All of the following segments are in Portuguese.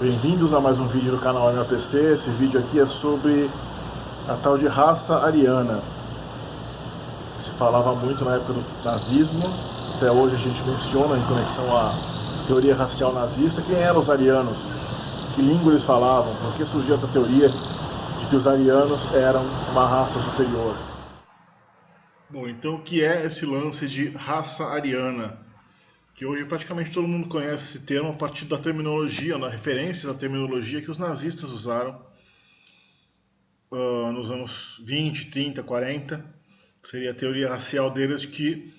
Bem-vindos a mais um vídeo do canal MAPC. Esse vídeo aqui é sobre a tal de raça ariana, que se falava muito na época do nazismo. Até hoje a gente menciona em conexão à teoria racial nazista. Quem eram os arianos? Que língua eles falavam? Por que surgiu essa teoria de que os arianos eram uma raça superior? Bom, então o que é esse lance de raça ariana? Que hoje praticamente todo mundo conhece esse termo a partir da terminologia, na referência da terminologia que os nazistas usaram nos anos 20, 30, 40. Seria a teoria racial deles de que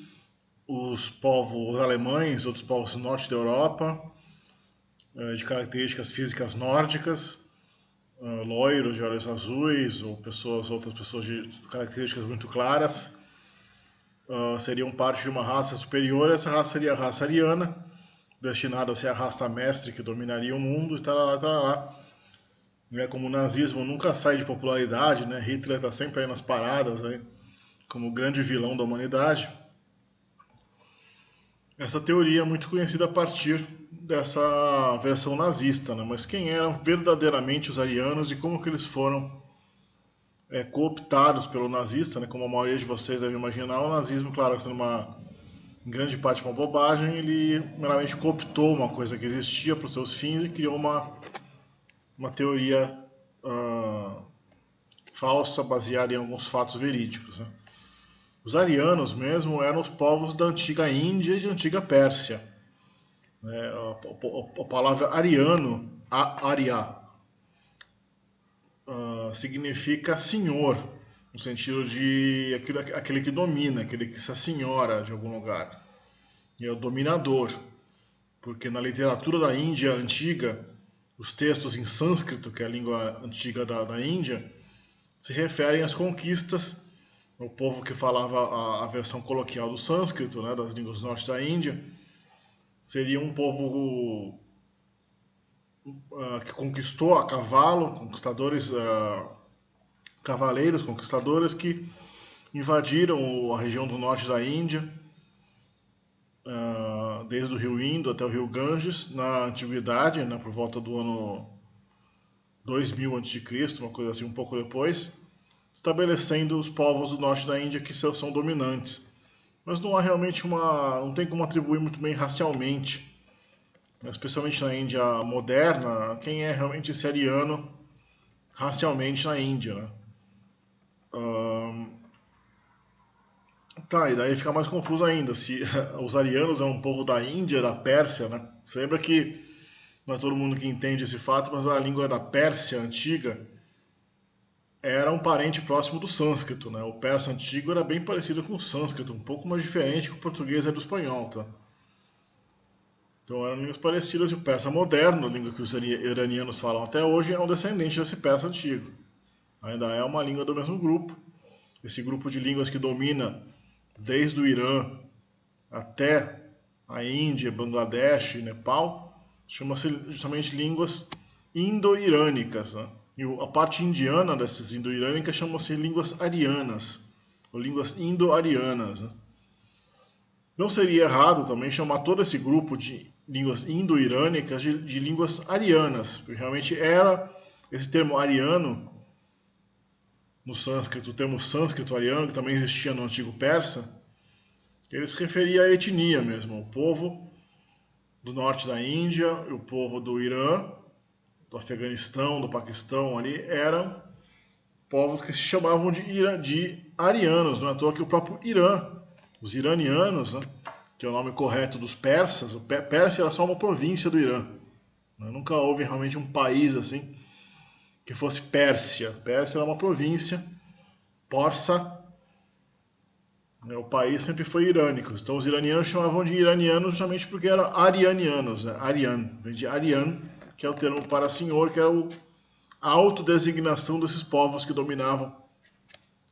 os povos alemães, outros povos do norte da Europa, de características físicas nórdicas, loiros de olhos azuis, ou outras pessoas de características muito claras, seriam parte de uma raça superior. Essa raça seria a raça ariana, destinada a ser a raça mestre que dominaria o mundo, e tal. Como o nazismo nunca sai de popularidade, né? Hitler está sempre aí nas paradas, né? Como o grande vilão da humanidade. Essa teoria é muito conhecida a partir dessa versão nazista, né? Mas quem eram verdadeiramente os arianos e como que eles foram cooptados pelo nazista, né? Como a maioria de vocês deve imaginar, o nazismo, claro, sendo em grande parte uma bobagem, ele meramente cooptou uma coisa que existia para os seus fins e criou uma teoria falsa baseada em alguns fatos verídicos, né? Os arianos mesmo eram os povos da antiga Índia e da antiga Pérsia. A palavra ariano, Arya, significa senhor, no sentido de aquele que domina, aquele que se assenhora de algum lugar. E é o dominador, porque na literatura da Índia antiga, os textos em sânscrito, que é a língua antiga da Índia, se referem às conquistas. O povo que falava a versão coloquial do sânscrito, né, das línguas do norte da Índia, seria um povo que conquistou a cavalo, cavaleiros conquistadores que invadiram a região do norte da Índia, desde o rio Indo até o rio Ganges, na antiguidade, né, por volta do ano 2000 a.C., uma coisa assim, um pouco depois, estabelecendo os povos do norte da Índia que são dominantes. Mas não há realmente não tem como atribuir muito bem racialmente, especialmente na Índia moderna, quem é realmente esse ariano racialmente na Índia, né? E daí fica mais confuso ainda, se os arianos é um povo da Índia, da Pérsia, né? Você lembra que não é todo mundo que entende esse fato, mas a língua da Pérsia antiga era um parente próximo do sânscrito, né? O persa antigo era bem parecido com o sânscrito, um pouco mais diferente que o português é do espanhol, tá? Então eram línguas parecidas, e o persa moderno, a língua que os iranianos falam até hoje, é um descendente desse persa antigo. Ainda é uma língua do mesmo grupo. Esse grupo de línguas que domina desde o Irã até a Índia, Bangladesh e Nepal, chama-se justamente línguas indo-irânicas, né? E a parte indiana dessas indo-irânicas chama-se línguas arianas, ou línguas indo-arianas, né? Não seria errado também chamar todo esse grupo de línguas indo-irânicas de línguas arianas, porque realmente era esse termo ariano, no sânscrito, o termo sânscrito ariano, que também existia no antigo persa, ele se referia à etnia mesmo, o povo do norte da Índia, o povo do Irã, do Afeganistão, do Paquistão ali, eram povos que se chamavam de arianos. Não é à toa que o próprio Irã, os iranianos, né, que é o nome correto dos persas, Pérsia era só uma província do Irã. Nunca houve realmente um país assim que fosse Pérsia. Pérsia era uma província, Porça, o país sempre foi irânico. Então os iranianos chamavam de iranianos justamente porque eram arianianos, né? Aryan, vem de Aryan, que é o termo para senhor, que era a autodesignação desses povos que dominavam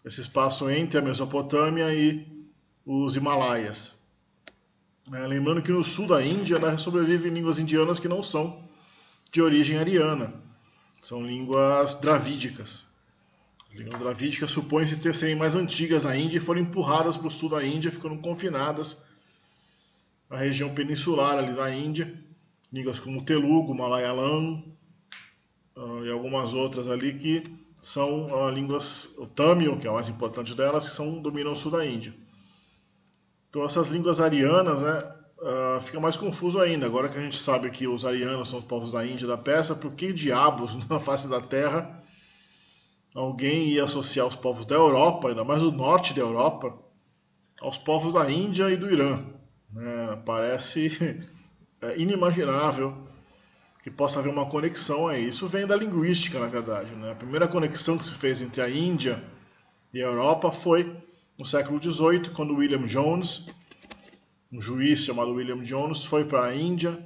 esse espaço entre a Mesopotâmia e os Himalaias. Lembrando que no sul da Índia sobrevivem línguas indianas que não são de origem ariana, são línguas dravídicas. As línguas dravídicas supõem-se serem mais antigas na Índia e foram empurradas para o sul da Índia, ficando confinadas à região peninsular ali da Índia. Línguas como Telugu, Malayalam, e algumas outras ali que são línguas, o Tamil, que é a mais importante delas, que dominam o sul da Índia. Então essas línguas arianas, né, fica mais confuso ainda. Agora que a gente sabe que os arianos são os povos da Índia e da Pérsia, por que diabos na face da Terra alguém ia associar os povos da Europa, ainda mais do norte da Europa, aos povos da Índia e do Irã? Parece inimaginável que possa haver uma conexão aí. Isso vem da linguística, na verdade, né? A primeira conexão que se fez entre a Índia e a Europa foi no século XVIII, quando William Jones, um juiz chamado William Jones, foi para a Índia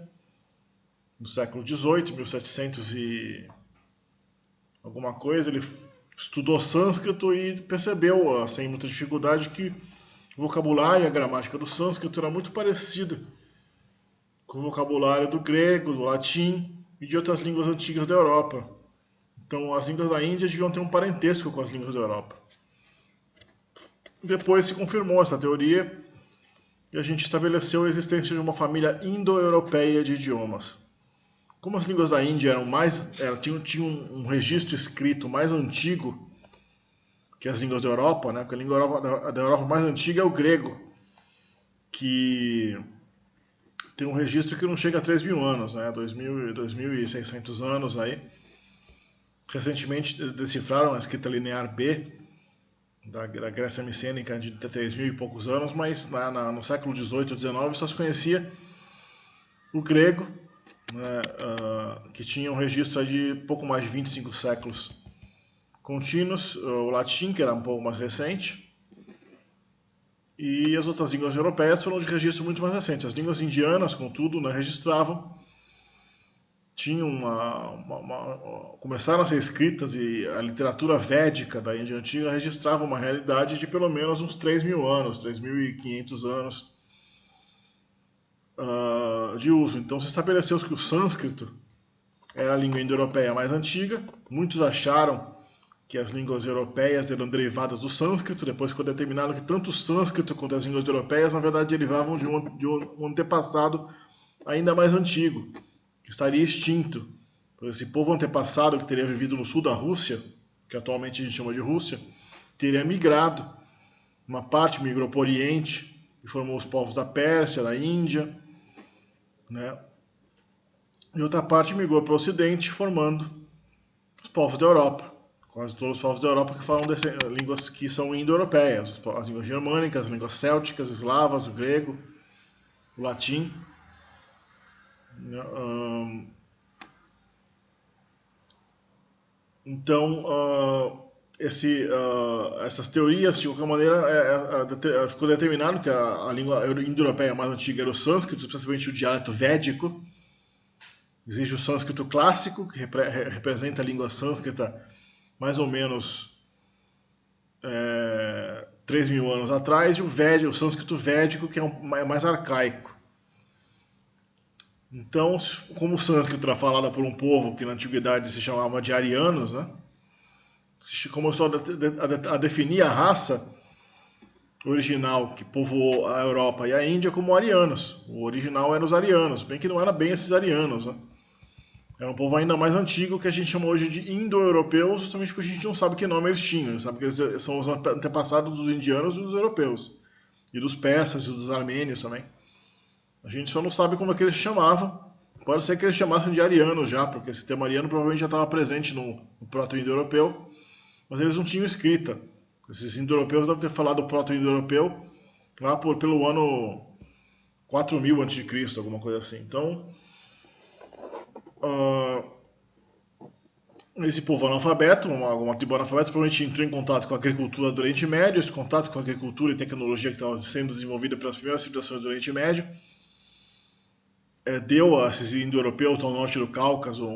no século XVIII, 1700 e alguma coisa. Ele estudou sânscrito e percebeu, sem muita dificuldade, que o vocabulário e a gramática do sânscrito era muito parecida com o vocabulário do grego, do latim e de outras línguas antigas da Europa. Então as línguas da Índia deviam ter um parentesco com as línguas da Europa. Depois se confirmou essa teoria e a gente estabeleceu a existência de uma família indo-europeia de idiomas. Como as línguas da Índia tinham um registro escrito mais antigo que as línguas da Europa, né? Porque a língua da Europa mais antiga é o grego, que tem um registro que não chega a 3.000 anos, né? 2.600 anos aí. Recentemente decifraram a escrita linear B da Grécia Micênica de 3.000 e poucos anos, mas no século XVIII ou XIX só se conhecia o grego, né, que tinha um registro de pouco mais de 25 séculos contínuos, o latim, que era um pouco mais recente, e as outras línguas europeias foram de registro muito mais recente. As línguas indianas, contudo, né, registravam, começaram a ser escritas, e a literatura védica da Índia Antiga registrava uma realidade de pelo menos uns 3.000 anos, 3.500 anos de uso. Então se estabeleceu que o sânscrito era a língua indo-europeia mais antiga. Muitos acharam que as línguas europeias eram derivadas do sânscrito, depois ficou determinado que tanto o sânscrito quanto as línguas europeias, na verdade, derivavam de um antepassado ainda mais antigo, que estaria extinto. Esse povo antepassado que teria vivido no sul da Rússia, que atualmente a gente chama de Rússia, teria migrado. Uma parte migrou para o Oriente e formou os povos da Pérsia, da Índia, né? E outra parte migrou para o Ocidente, formando os povos da Europa. Quase todos os povos da Europa que falam línguas que são indo-europeias, as línguas germânicas, as línguas célticas, eslavas, o grego, o latim. Então, essas teorias, de qualquer maneira, ficou determinado que a língua indo-europeia mais antiga era o sânscrito, especialmente o dialeto védico. Existe o sânscrito clássico, que representa a língua sânscrita mais ou menos 3.000 anos atrás, e o sânscrito védico, que é mais arcaico. Então, como o sânscrito era falado por um povo que na antiguidade se chamava de arianos, né, se começou a definir a raça original que povoou a Europa e a Índia como arianos. O original eram os arianos, bem que não era bem esses arianos, né? Era um povo ainda mais antigo, que a gente chama hoje de indo-europeus, justamente porque a gente não sabe que nome eles tinham. A gente sabe que eles são os antepassados dos indianos e dos europeus. E dos persas e dos armênios também. A gente só não sabe como é que eles chamavam. Pode ser que eles chamassem de arianos já, porque esse termo ariano provavelmente já estava presente no proto-indo-europeu. Mas eles não tinham escrita. Esses indo-europeus devem ter falado proto-indo-europeu lá pelo ano 4.000 a.C., alguma coisa assim. Então, esse povo analfabeto, uma tribo analfabeta, provavelmente entrou em contato com a agricultura do Oriente Médio. Esse contato com a agricultura e tecnologia que estava sendo desenvolvida pelas primeiras civilizações do Oriente Médio deu a esses indo-europeus do norte do Cáucaso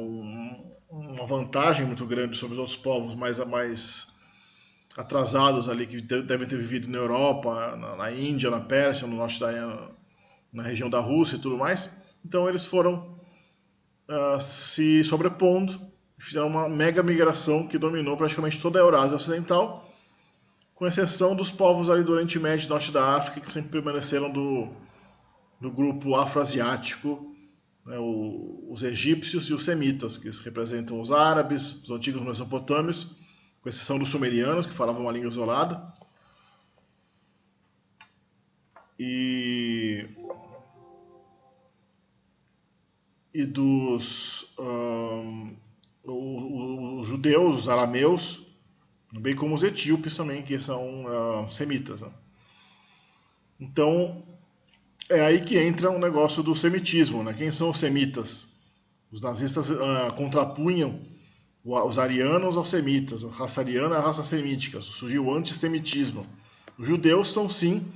uma vantagem muito grande sobre os outros povos mais atrasados ali, que devem ter vivido na Europa, na Índia, na Pérsia, no norte na região da Rússia e tudo mais. Então eles foram se sobrepondo e fizeram uma mega migração que dominou praticamente toda a Eurásia Ocidental, com exceção dos povos ali do Oriente Médio e norte da África, que sempre permaneceram do grupo afroasiático, né, os egípcios e os semitas, que representam os árabes, os antigos mesopotâmios, com exceção dos sumerianos, que falavam uma língua isolada, e dos os judeus, os arameus, bem como os etíopes também, que são semitas. Né? Então, é aí que entra o negócio do semitismo. Né? Quem são os semitas? Os nazistas contrapunham os arianos aos semitas, a raça ariana e a raça semítica. Surgiu o antissemitismo. Os judeus são, sim,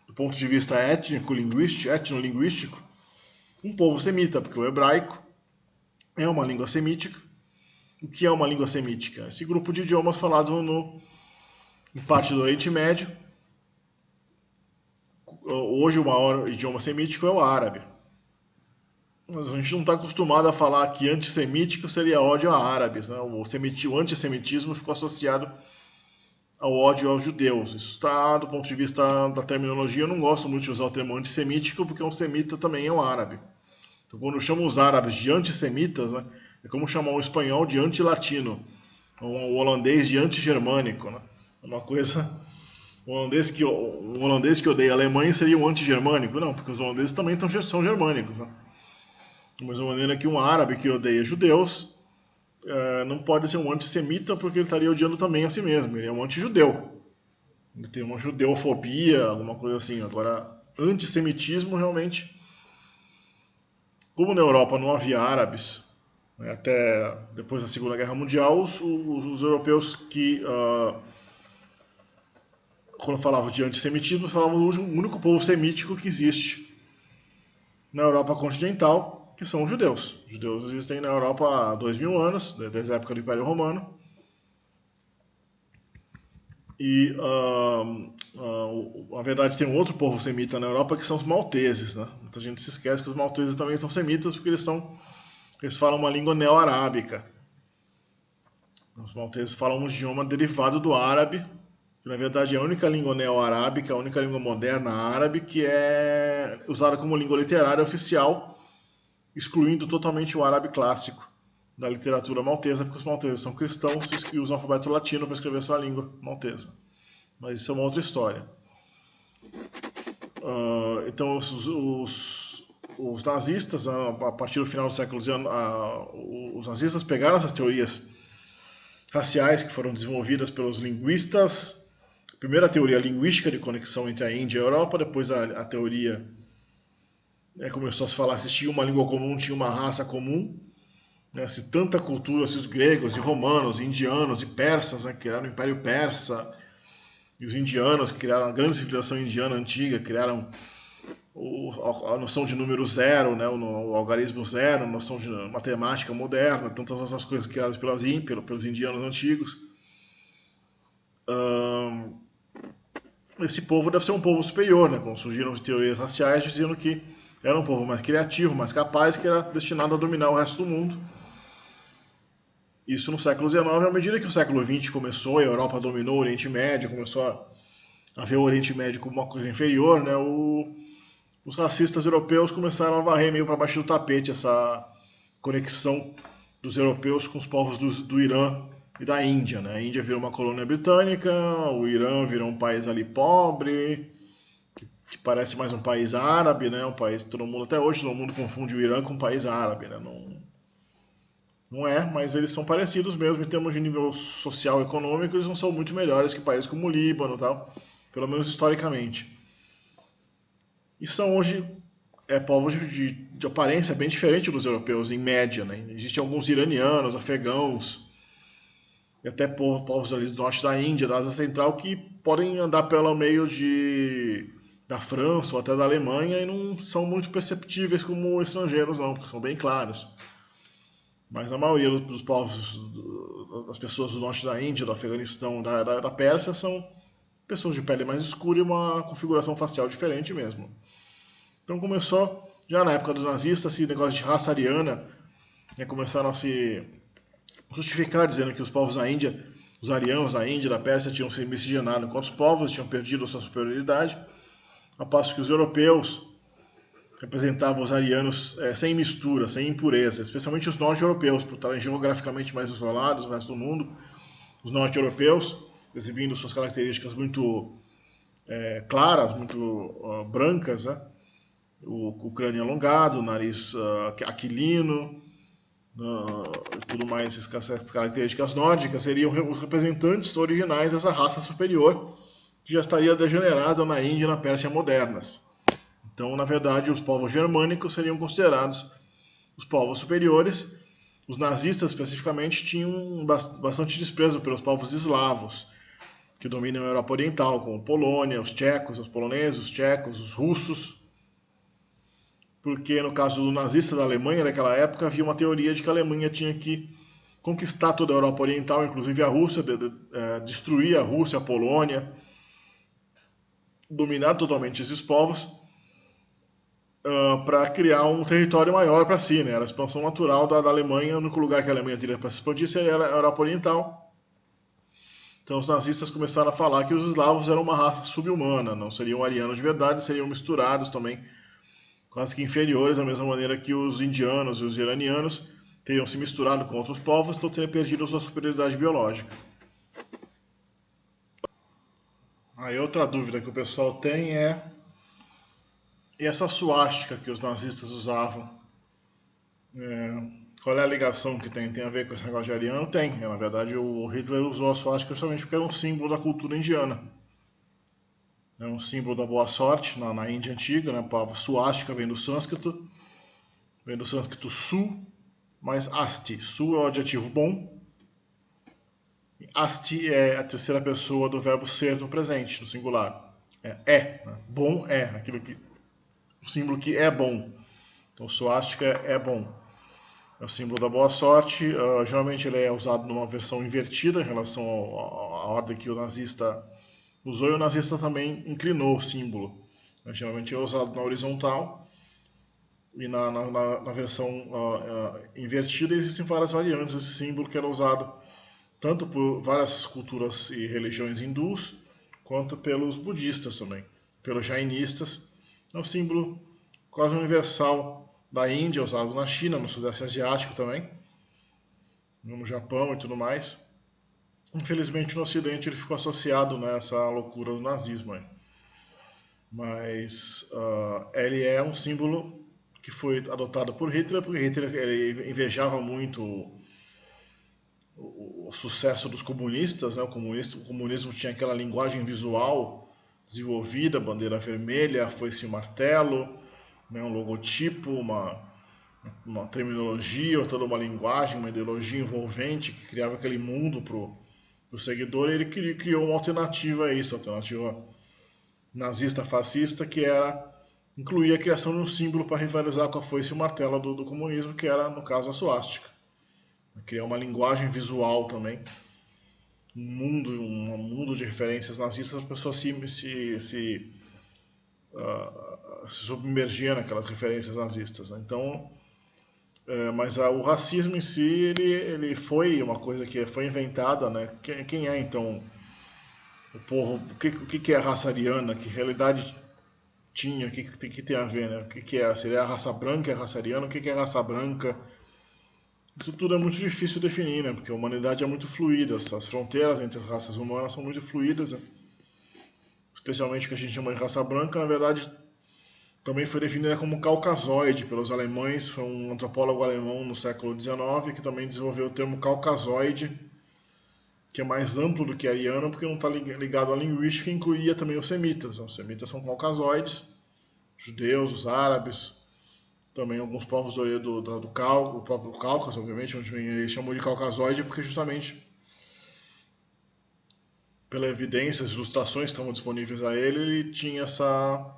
do ponto de vista etnolinguístico, um povo semita, porque o hebraico é uma língua semítica. O que é uma língua semítica? Esse grupo de idiomas falados em parte do Oriente Médio. Hoje o maior idioma semítico é o árabe. Mas a gente não está acostumado a falar que antissemítico seria ódio a árabes. Né? O antissemitismo ficou associado ao ódio aos judeus. Isso está, do ponto de vista da terminologia, eu não gosto muito de usar o termo antissemítico, porque um semita também é um árabe. Então, quando eu chamo os árabes de antissemitas, né, é como chamar um espanhol de anti-latino, ou um holandês de anti-germânico. Né? É uma coisa... Um holandês que odeia a Alemanha seria um anti-germânico? Não, porque os holandeses também são germânicos. Né? Da mesma maneira que um árabe que odeia judeus não pode ser um antissemita, porque ele estaria odiando também a si mesmo. Ele é um anti-judeu. Ele tem uma judeofobia, alguma coisa assim. Agora, antissemitismo realmente... Como na Europa não havia árabes, né, até depois da Segunda Guerra Mundial, os europeus que, quando falavam de antissemitismo, falavam do único povo semítico que existe na Europa continental, que são os judeus. Os judeus existem na Europa há 2000 anos, desde a época do Império Romano. E, na verdade, tem um outro povo semita na Europa que são os malteses. Né? Muita gente se esquece que os malteses também são semitas porque eles falam uma língua neo-arábica. Os malteses falam um idioma derivado do árabe, que na verdade é a única língua neo-arábica, a única língua moderna árabe que é usada como língua literária oficial, excluindo totalmente o árabe clássico da literatura maltesa, porque os malteses são cristãos e usam o alfabeto latino para escrever sua língua maltesa. Mas isso é uma outra história. Então, os nazistas, a partir do final do século XIX, os nazistas pegaram essas teorias raciais que foram desenvolvidas pelos linguistas. Primeiro a teoria linguística de conexão entre a Índia e a Europa, depois a teoria começou a se falar se tinha uma língua comum, tinha uma raça comum. Né, se tanta cultura, se os gregos, e romanos, e indianos e persas, né, criaram o Império Persa, e os indianos que criaram a grande civilização indiana antiga, criaram a noção de número zero, né, o algarismo zero, a noção de matemática moderna, tantas outras coisas criadas pelos indianos antigos. Esse povo deve ser um povo superior, né, quando surgiram teorias raciais dizendo que era um povo mais criativo, mais capaz, que era destinado a dominar o resto do mundo. Isso no século XIX, à medida que o século XX começou, a Europa dominou o Oriente Médio, começou a ver o Oriente Médio como uma coisa inferior, né, os racistas europeus começaram a varrer meio para baixo do tapete essa conexão dos europeus com os povos do Irã e da Índia. Né? A Índia virou uma colônia britânica, o Irã virou um país ali pobre, que parece mais um país árabe, né? Um país que até hoje todo mundo confunde o Irã com um país árabe, né? Não é, mas eles são parecidos mesmo em termos de nível social e econômico, eles não são muito melhores que países como o Líbano e tal, pelo menos historicamente. E são hoje povos de aparência bem diferente dos europeus, em média, né? Existem alguns iranianos, afegãos, e até povos ali do norte da Índia, da Ásia Central, que podem andar pelo meio da França ou até da Alemanha e não são muito perceptíveis como estrangeiros, não, porque são bem claros. Mas a maioria dos povos, das pessoas do norte da Índia, do Afeganistão, da Pérsia, são pessoas de pele mais escura e uma configuração facial diferente mesmo. Então começou, já na época dos nazistas, esse negócio de raça ariana, né, começaram a se justificar dizendo que os povos da Índia, os arianos da Índia e da Pérsia tinham se miscigenado com outros povos, tinham perdido a sua superioridade, a passo que os europeus representava os arianos sem mistura, sem impureza, especialmente os norte-europeus, por estarem geograficamente mais isolados do resto do mundo. Os norte-europeus, exibindo suas características muito claras, muito brancas, né? O crânio alongado, o nariz aquilino, tudo mais, essas características nórdicas seriam os representantes originais dessa raça superior que já estaria degenerada na Índia e na Pérsia modernas. Então, na verdade, os povos germânicos seriam considerados os povos superiores. Os nazistas, especificamente, tinham bastante desprezo pelos povos eslavos, que dominam a Europa Oriental, como Polônia, os tchecos, os poloneses, os tchecos, os russos. Porque, no caso do nazista da Alemanha, naquela época, havia uma teoria de que a Alemanha tinha que conquistar toda a Europa Oriental, inclusive a Rússia, destruir a Rússia, a Polônia, dominar totalmente esses povos, para criar um território maior para si, né? Era a expansão natural da Alemanha. O único lugar que a Alemanha teria para se expandir seria a Europa Oriental. Então os nazistas começaram a falar que os eslavos eram uma raça subhumana, não seriam arianos de verdade, seriam misturados também, quase que inferiores, da mesma maneira que os indianos e os iranianos teriam se misturado com outros povos, então teriam perdido a sua superioridade biológica. Aí outra dúvida que o pessoal tem é: e essa suástica que os nazistas usavam, qual é a ligação que tem? Tem a ver com esse negócio de ariano? Tem. Na verdade, o Hitler usou a suástica justamente porque era um símbolo da cultura indiana. É um símbolo da boa sorte na Índia antiga, né? A palavra suástica vem do sânscrito su, mais asti. Su é o adjetivo bom. Asti é a terceira pessoa do verbo ser no presente, no singular. Né? Bom é, o símbolo que é bom. Então, suástica é bom. É o símbolo da boa sorte. Geralmente ele é usado numa versão invertida em relação à ordem que o nazista usou, e o nazista também inclinou o símbolo. Geralmente é usado na horizontal, e na versão invertida existem várias variantes desse símbolo, que era usado tanto por várias culturas e religiões hindus, quanto pelos budistas também, pelos jainistas. É um símbolo quase universal da Índia, usado na China, no Sudeste Asiático também, no Japão e tudo mais. Infelizmente no Ocidente ele ficou associado nessa loucura do nazismo aí. Mas ele é um símbolo que foi adotado por Hitler, porque Hitler ele invejava muito o sucesso dos comunistas, né? O comunismo tinha aquela linguagem visual desenvolvida, bandeira vermelha, foice e martelo, né? Um logotipo, uma terminologia, toda uma linguagem, uma ideologia envolvente que criava aquele mundo para o seguidor. E ele criou uma alternativa a isso, alternativa nazista fascista, que era incluir a criação de um símbolo para rivalizar com a foice e o martelo do comunismo, que era, no caso, a suástica. Criar uma linguagem visual também, um mundo de referências nazistas, as pessoas se submergiam naquelas referências nazistas, né? Então, mas o racismo em si, ele foi uma coisa que foi inventada, né? Quem é então o povo? O que é a raça ariana? Que realidade tinha? O que tem a ver, né? O que é? Seria a raça branca, a raça ariana? O que é a raça branca? Isso tudo é muito difícil de definir, né? Porque a humanidade é muito fluida, as fronteiras entre as raças humanas são muito fluidas, né? Especialmente o que a gente chama de raça branca, na verdade, também foi definida como caucasoide pelos alemães. Foi um antropólogo alemão no século XIX que também desenvolveu o termo caucasoide, que é mais amplo do que ariano, porque não está ligado à linguística, e incluía também os semitas. Os semitas são caucasoides, judeus, os árabes, também alguns povos do Cáucaso, o próprio Cáucaso, obviamente, onde ele chamou de caucasoide, porque justamente pela evidência, as ilustrações que estavam disponíveis a ele tinha a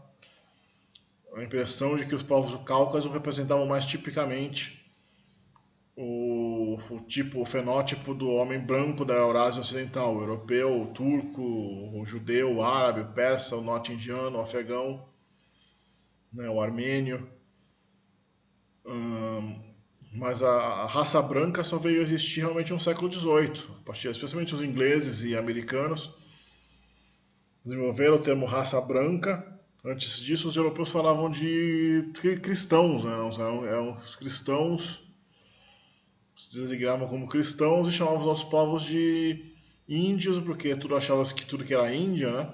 impressão de que os povos do Cáucaso representavam mais tipicamente o fenótipo do homem branco da Eurásia Ocidental, o europeu, o turco, o judeu, o árabe, o persa, o norte-indiano, o afegão, né, o armênio. Mas a raça branca só veio existir realmente no século XVIII, especialmente os ingleses e americanos desenvolveram o termo raça branca Antes disso, os europeus falavam de cristãos, né? Os cristãos se designavam como cristãos e chamavam os nossos povos de índios, porque tudo achava que tudo que era Índia, né?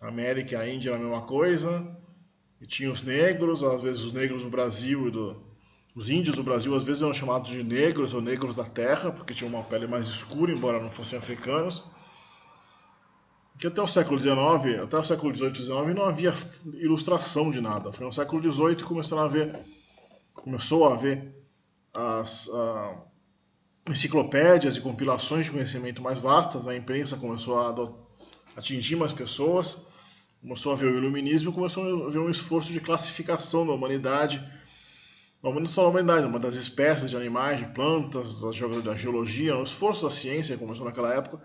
A América e a Índia era a mesma coisa. E tinha os negros, às vezes os negros no Brasil os índios do Brasil às vezes eram chamados de negros ou negros da terra, porque tinham uma pele mais escura, embora não fossem africanos. Que até o século XIX, até o século XVIII e XIX não havia ilustração de nada. Foi no século XVIII que começou a haver as enciclopédias e compilações de conhecimento mais vastas. A imprensa começou a atingir mais pessoas, começou a ver o iluminismo e começou a ver um esforço de classificação da humanidade, não só da humanidade, mas das espécies de animais, de plantas, da geologia. O esforço da ciência começou naquela época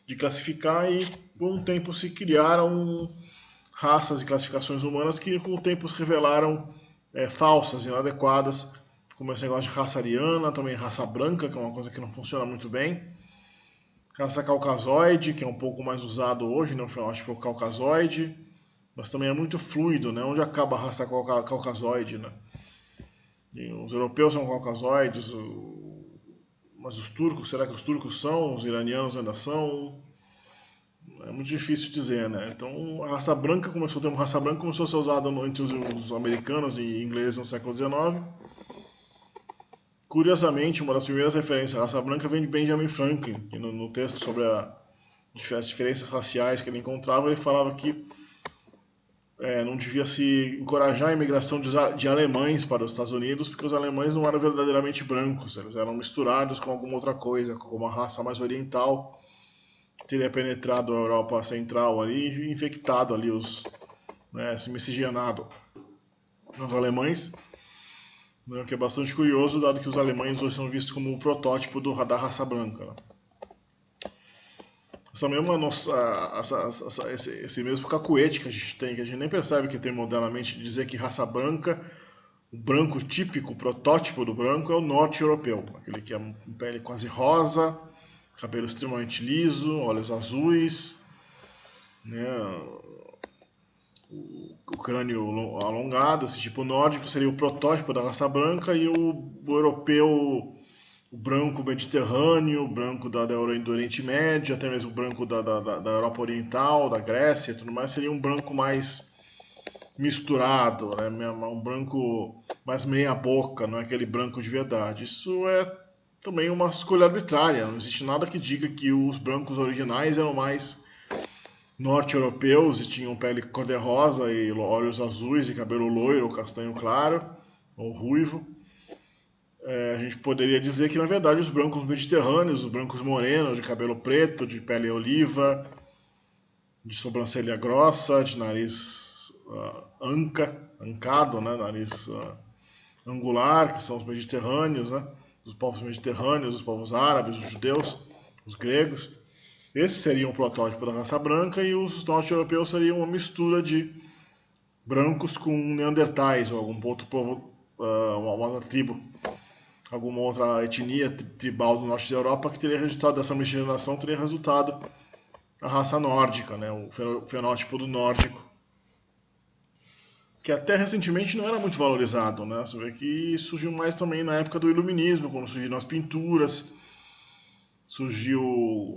de classificar, e por um tempo se criaram raças e classificações humanas que com o tempo se revelaram falsas, inadequadas, como esse negócio de raça ariana, também raça branca, que é uma coisa que não funciona muito bem, raça caucasoide, que é um pouco mais usado hoje, né, o fenótipo caucasoide, mas também é muito fluido, né, onde acaba a raça caucasoide, né? E os europeus são caucasoides, mas os turcos, será que os turcos são? Os iranianos ainda são? É muito difícil dizer, né? Então, o termo raça branca começou a ser usado entre os americanos e ingleses no século XIX. Curiosamente, uma das primeiras referências à raça branca vem de Benjamin Franklin, que no texto sobre as diferenças raciais que ele encontrava, ele falava que não devia se encorajar a imigração de alemães para os Estados Unidos, porque os alemães não eram verdadeiramente brancos, eles eram misturados com alguma outra coisa, com uma raça mais oriental, que teria penetrado a Europa Central ali e infectado ali se miscigenado nos alemães, né, que é bastante curioso, dado que os alemães hoje são vistos como o protótipo da raça branca, né? Esse mesmo cacuete que a gente tem, que a gente nem percebe que tem modernamente, de dizer que raça branca, o branco típico, o protótipo do branco é o norte europeu, aquele que é com pele quase rosa, cabelo extremamente liso, olhos azuis, né, o crânio alongado. Esse tipo nórdico seria o protótipo da raça branca, e o europeu, o branco mediterrâneo, o branco do Oriente Médio, até mesmo o branco da Europa Oriental, da Grécia e tudo mais, seria um branco mais misturado, né? Um branco mais meia boca, não é aquele branco de verdade. Isso é também uma escolha arbitrária, não existe nada que diga que os brancos originais eram mais norte-europeus e tinham pele cor-de-rosa e olhos azuis e cabelo loiro ou castanho claro ou ruivo. A gente poderia dizer que, na verdade, os brancos mediterrâneos, os brancos morenos, de cabelo preto, de pele oliva, de sobrancelha grossa, de nariz ancado, né? Nariz angular, que são os mediterrâneos, né? Os povos mediterrâneos, os povos árabes, os judeus, os gregos. Esses seriam o protótipo da raça branca, e os norte-europeus seriam uma mistura de brancos com neandertais, ou algum outro povo, uma outra tribo, alguma outra etnia tribal do norte da Europa, que teria resultado dessa miscigenação, teria resultado a raça nórdica, né? O fenótipo do nórdico, que até recentemente não era muito valorizado, né? Você vê que surgiu mais também na época do iluminismo, quando surgiram as pinturas.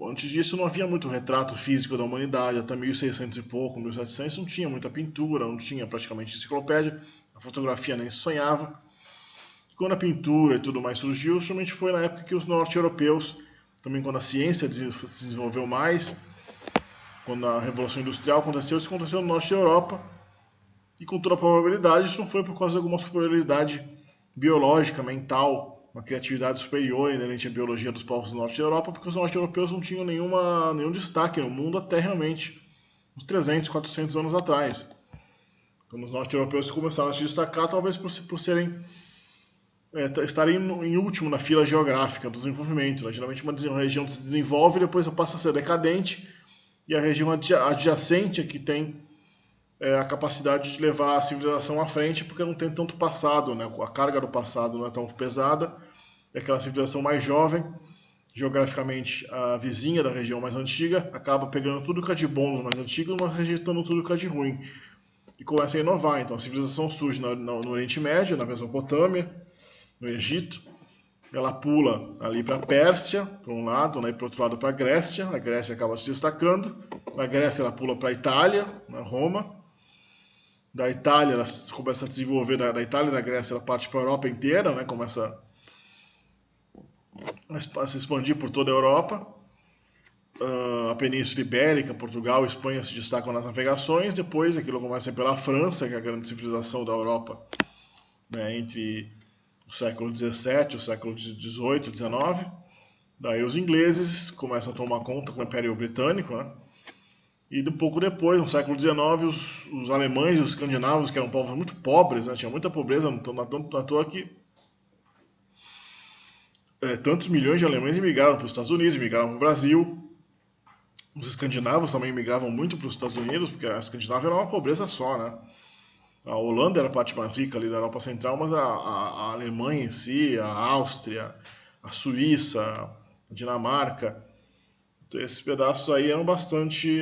Antes disso não havia muito retrato físico da humanidade, até 1600 e pouco, 1700 não tinha muita pintura, não tinha praticamente enciclopédia, a fotografia nem se sonhava. Quando a pintura e tudo mais surgiu, justamente foi na época que os norte-europeus, também quando a ciência se desenvolveu mais, quando a Revolução Industrial aconteceu, isso aconteceu no norte da Europa, e com toda a probabilidade isso não foi por causa de alguma superioridade biológica, mental, uma criatividade superior inerente à biologia dos povos do norte da Europa, porque os norte-europeus não tinham nenhum destaque no mundo até realmente uns 300, 400 anos atrás. Quando os norte-europeus começaram a se destacar, talvez por estarem em último na fila geográfica do desenvolvimento, né? Geralmente uma região se desenvolve e depois passa a ser decadente, e a região adjacente é que tem a capacidade de levar a civilização à frente, porque não tem tanto passado, né? A carga do passado não é tão pesada, é aquela civilização mais jovem, geograficamente a vizinha da região mais antiga, acaba pegando tudo que é de bom no mais antigo, mas rejeitando tudo que é de ruim. E e começa a inovar. Então a civilização surge no Oriente Médio, na Mesopotâmia, no Egito. Ela pula ali para a Pérsia, por um lado, né, e para o outro lado para a Grécia. A Grécia acaba se destacando. Na Grécia ela pula para a Itália, na Roma. Da Itália ela começa a desenvolver, da Itália e da Grécia ela parte para a Europa inteira, né, começa a se expandir por toda a Europa. A Península Ibérica, Portugal, Espanha se destacam nas navegações. Depois aquilo começa pela França, que é a grande civilização da Europa, né, entre o século XVII, o século XVIII, XIX. Daí os ingleses começam a tomar conta com o Império Britânico, né? E um pouco depois, no século XIX, os alemães e os escandinavos, que eram povos muito pobres, né? Tinha muita pobreza, não à toa que tantos milhões de alemães imigraram para os Estados Unidos, imigraram para o Brasil. Os escandinavos também migravam muito para os Estados Unidos, porque a Escandinávia era uma pobreza só, né? A Holanda era a parte mais rica ali da Europa Central, mas a Alemanha em si, a Áustria, a Suíça, a Dinamarca, esses pedaços aí eram bastante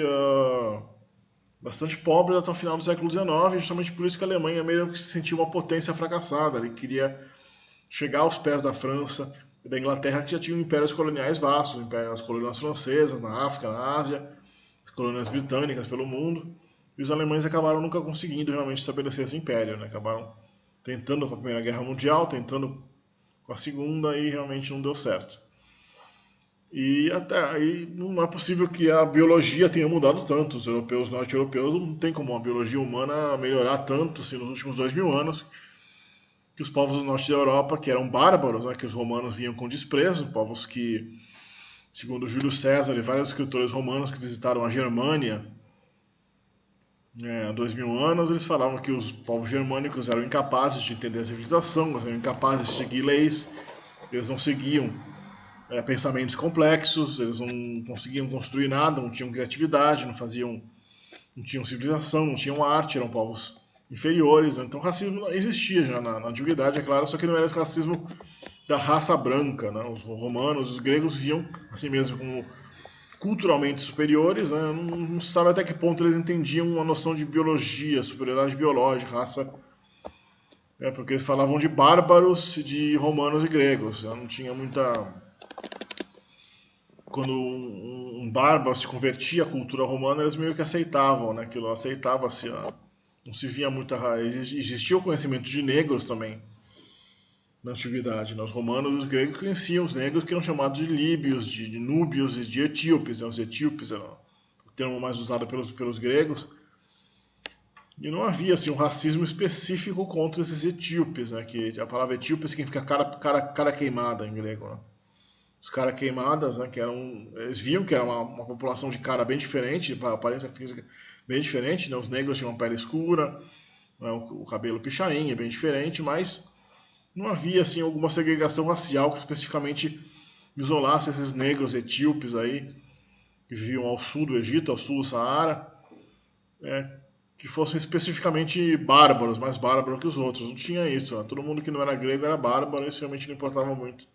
pobres até o final do século XIX, justamente por isso que a Alemanha meio que se sentiu uma potência fracassada. Ele queria chegar aos pés da França e da Inglaterra, que já tinham impérios coloniais vastos, as colônias francesas na África, na Ásia, as colônias britânicas pelo mundo. E os alemães acabaram nunca conseguindo realmente estabelecer esse império, né? Acabaram tentando com a Primeira Guerra Mundial, tentando com a Segunda e realmente não deu certo. E até aí não é possível que a biologia tenha mudado tanto. Os europeus, norte-europeus, não tem como a biologia humana melhorar tanto assim, nos últimos 2000 anos, que os povos do norte da Europa, que eram bárbaros, né, que os romanos viam com desprezo, povos que, segundo Júlio César e vários escritores romanos que visitaram a Germânia, há 2000 anos, eles falavam que os povos germânicos eram incapazes de entender a civilização, eram incapazes de seguir leis, eles não seguiam pensamentos complexos, eles não conseguiam construir nada, não tinham criatividade, não tinham civilização, não tinham arte, eram povos inferiores. Né? Então o racismo existia já na antiguidade, é claro, só que não era esse racismo da raça branca. Né? Os romanos, os gregos viam assim mesmo como culturalmente superiores, né? Não se sabe até que ponto eles entendiam uma noção de biologia, superioridade biológica, raça, porque eles falavam de bárbaros, de romanos e gregos. Não tinha muita... Quando um bárbaro se convertia à cultura romana, eles meio que aceitavam, né? Aquilo aceitava-se, não se via muita... Existia o conhecimento de negros também na antiguidade. Né? Os romanos e os gregos conheciam os negros, que eram chamados de líbios, de núbios e de etíopes. Né? Os etíopes eram o termo mais usado pelos gregos. E não havia assim, um racismo específico contra esses etíopes. Né? Que a palavra etíope significa cara queimada em grego. Né? Os cara queimadas, né? Eles viam que era uma população de cara bem diferente, a aparência física bem diferente. Né? Os negros tinham uma pele escura, né? O cabelo pichain é bem diferente, mas não havia assim alguma segregação racial que especificamente isolasse esses negros etíopes aí que viviam ao sul do Egito, ao sul do Saara, que fossem especificamente bárbaros, mais bárbaros que os outros. Não tinha isso. Né? Todo mundo que não era grego era bárbaro, isso realmente não importava muito.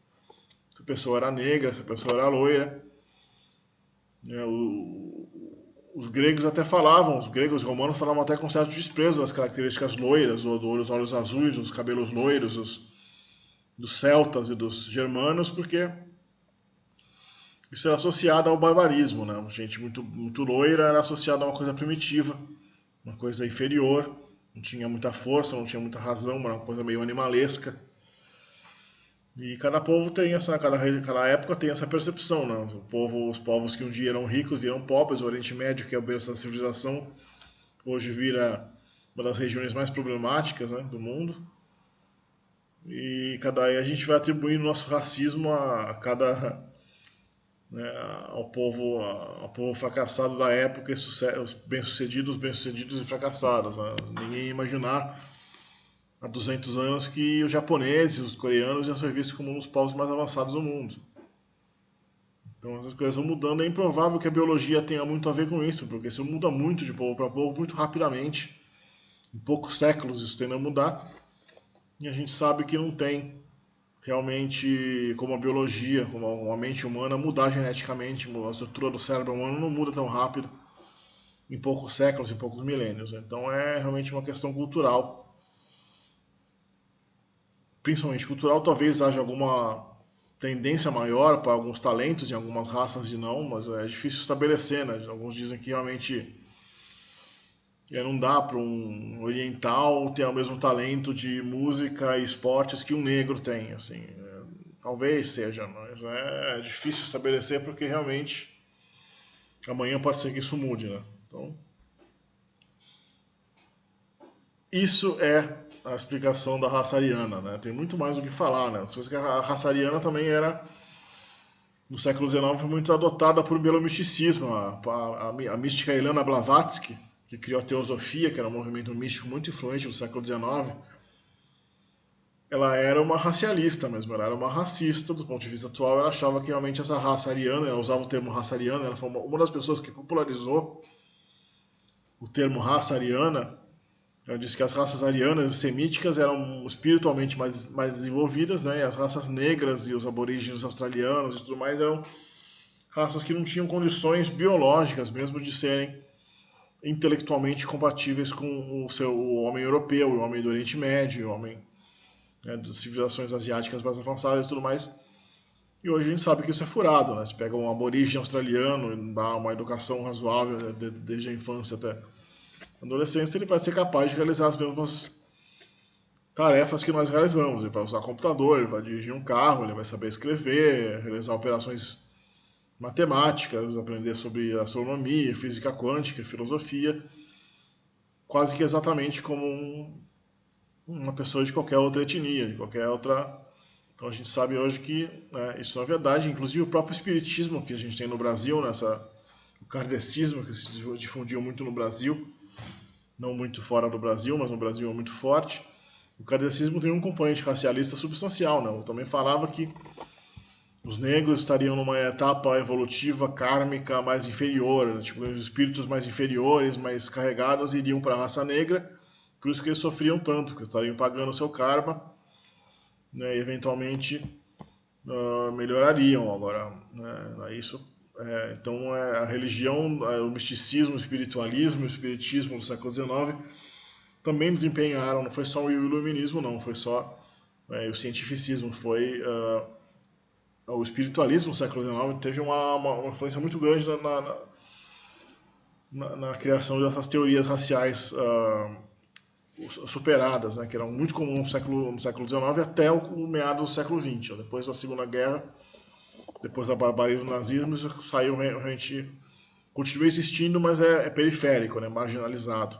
Se a pessoa era negra, se a pessoa era loira. Os gregos até falavam, os gregos e os romanos falavam até com certo desprezo das características loiras, dos olhos azuis, dos cabelos loiros, dos celtas e dos germanos, porque isso era associado ao barbarismo, né? Gente muito, muito loira era associada a uma coisa primitiva, uma coisa inferior, não tinha muita força, não tinha muita razão, era uma coisa meio animalesca. E cada povo tem cada época tem essa percepção, né? Os povos que um dia eram ricos viram pobres. O Oriente Médio, que é o berço da civilização, hoje vira uma das regiões mais problemáticas, né, do mundo. E a gente vai atribuindo nosso racismo né, ao povo fracassado da época, os bem-sucedidos e fracassados. Né? Ninguém ia imaginar há 200 anos que os japoneses, os coreanos iam ser vistos como um dos povos mais avançados do mundo. Então essas coisas vão mudando. É improvável que a biologia tenha muito a ver com isso, porque isso muda muito de povo para povo, muito rapidamente. Em poucos séculos isso tende a mudar. E a gente sabe que não tem realmente como a biologia, como a mente humana, mudar geneticamente. A estrutura do cérebro humano não muda tão rápido. em poucos séculos, em poucos milênios. Então é realmente uma questão cultural, principalmente cultural. Talvez haja alguma tendência maior para alguns talentos em algumas raças e não, mas é difícil estabelecer, né? Alguns dizem que realmente não dá para um oriental ter o mesmo talento de música e esportes que um negro tem, assim. Talvez seja, mas é difícil estabelecer porque realmente amanhã pode ser que isso mude, né? Então, isso é a explicação da raça ariana, né? Tem muito mais o que falar, né? Se a raça ariana também era, no século XIX, foi muito adotada por um belo misticismo. A mística Helena Blavatsky, que criou a teosofia, que era um movimento místico muito influente no século XIX, ela era uma racialista mesmo, ela era uma racista do ponto de vista atual. Ela achava que realmente essa raça ariana, ela usava o termo raça ariana, ela foi uma das pessoas que popularizou o termo raça ariana. Ela disse que as raças arianas e semíticas eram espiritualmente mais desenvolvidas, né? E as raças negras e os aborígenes australianos e tudo mais eram raças que não tinham condições biológicas mesmo de serem intelectualmente compatíveis com o homem europeu, o homem do Oriente Médio, o homem, né, das civilizações asiáticas mais avançadas e tudo mais. E hoje a gente sabe que isso é furado, né? Se pega um aborígene australiano e dá uma educação razoável, né, desde a infância até a adolescência, ele vai ser capaz de realizar as mesmas tarefas que nós realizamos. Ele vai usar computador, ele vai dirigir um carro, ele vai saber escrever, realizar operações matemáticas, aprender sobre astronomia, física quântica, filosofia, quase que exatamente como uma pessoa de qualquer outra etnia, de qualquer outra. Então a gente sabe hoje que, né, isso não é verdade. Inclusive o próprio espiritismo que a gente tem no Brasil, o kardecismo que se difundiu muito no Brasil, não muito fora do Brasil, mas no Brasil é muito forte. O kardecismo tem um componente racialista substancial, né? Eu também falava que os negros estariam numa etapa evolutiva kármica mais inferior, né? Tipo, os espíritos mais inferiores, mais carregados, iriam para a raça negra, por isso que eles sofriam tanto, que estariam pagando o seu karma, né? E eventualmente melhorariam. Agora, né? Então a religião, o misticismo, o espiritualismo, o espiritismo do século XIX também desempenharam, não foi só o iluminismo, não, foi só o cientificismo, foi o espiritualismo do século XIX teve uma influência muito grande na criação dessas teorias raciais superadas, né, que eram muito comuns no século XIX até o meados do século XX. Depois da Segunda Guerra, depois da barbarie do nazismo, isso saiu realmente, continua existindo, mas é periférico, né, marginalizado.